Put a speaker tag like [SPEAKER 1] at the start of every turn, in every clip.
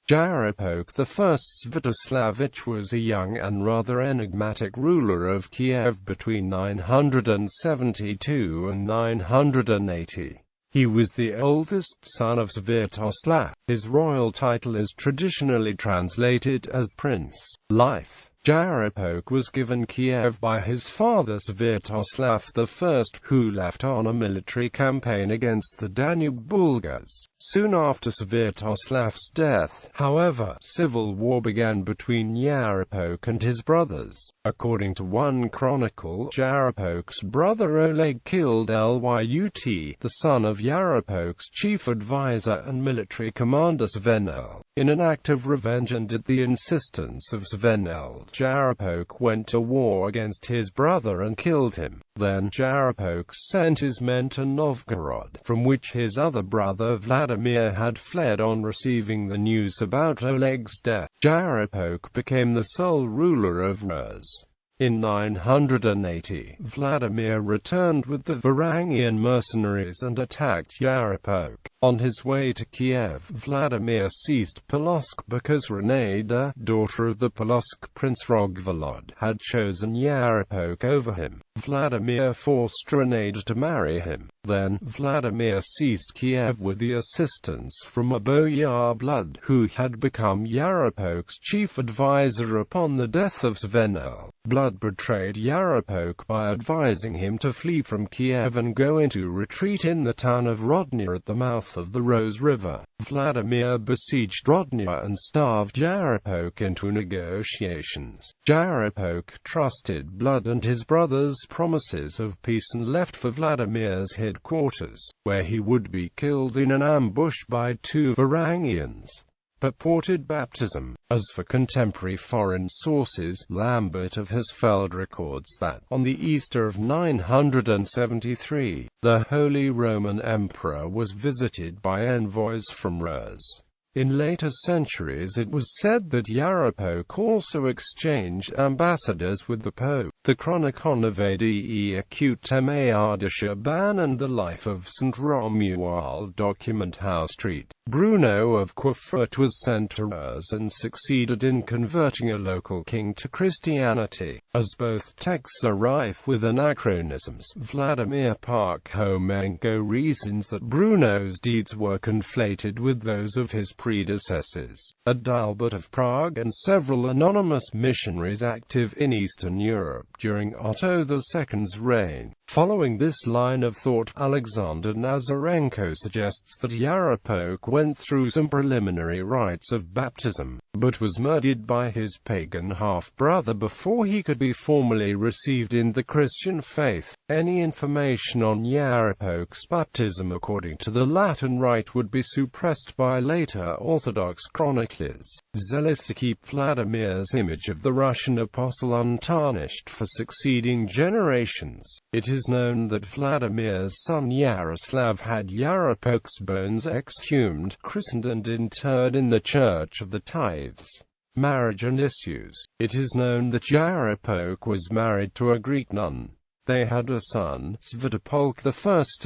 [SPEAKER 1] Yaropolk I Sviatoslavich was a young and rather enigmatic ruler of Kiev between 972 and 980. He was the oldest son of Svyatoslav. His royal title is traditionally translated as Prince. Life. Yaropolk was given Kiev by his father Svyatoslav.His, who left on a military campaign against the Danube Bulgars. Soon after Svyatoslav's death, however, civil war began between Yaropolk and his brothers. According to one chronicle, Yaropolk's brother Oleg killed Lyut, the son of Yaropolk's chief advisor and military commander Svenel. In an act of revenge and at the insistence of Svenel, Yaropolk went to war against his brother and killed him. Then Yaropolk sent his men to Novgorod, from which his other brother Vladimir had fled on receiving the news about Oleg's death. Yaropolk became the sole ruler of Rus. In 980, Vladimir returned with the Varangian mercenaries and attacked Yaropolk. On his way to Kiev, Vladimir seized Polotsk because Renada, daughter of the Polotsk prince Rogvolod, had chosen Yaropolk over him. Vladimir forced Renada to marry him. Then, Vladimir seized Kiev with the assistance from a boyar Blood, who had become Yaropolk's chief advisor upon the death of Svenel. Blood betrayed Yaropolk by advising him to flee from Kiev and go into retreat in the town of Rodnya at the mouth of the Rose River. Vladimir besieged Rodnya and starved Yaropolk into negotiations. Yaropolk trusted Blood and his brothers' promises of peace and left for Vladimir's headquarters, where he would be killed in an ambush by two Varangians. Purported baptism. As for contemporary foreign sources, Lambert of Hesfeld records that, on the Easter of 973, the Holy Roman Emperor was visited by envoys from Rus. In later centuries it was said that Yaropolk also exchanged ambassadors with the Pope. The Chronicon of Ade Acute Ban and the Life of St. Romuald document how St. Bruno of Querfurt was sent to Rus and succeeded in converting a local king to Christianity. As both texts are rife with anachronisms, Vladimir Parkhomenko reasons that Bruno's deeds were conflated with those of his predecessors. Adalbert of Prague and several anonymous missionaries active in Eastern Europe during Otto II's reign. Following this line of thought, Alexander Nazarenko suggests that Yaropolk went through some preliminary rites of baptism, but was murdered by his pagan half-brother before he could be formally received in the Christian faith. Any information on Yaropolk's baptism according to the Latin rite would be suppressed by later Orthodox chroniclers, zealous to keep Vladimir's image of the Russian apostle untarnished for succeeding generations. It is known that Vladimir's son Yaroslav had Yaropolk's bones exhumed, christened and interred in the Church of the Tithes. Marriage and issues. It is known that Yaropolk was married to a Greek nun. They had a son, Yaropolk I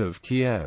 [SPEAKER 1] of Kiev.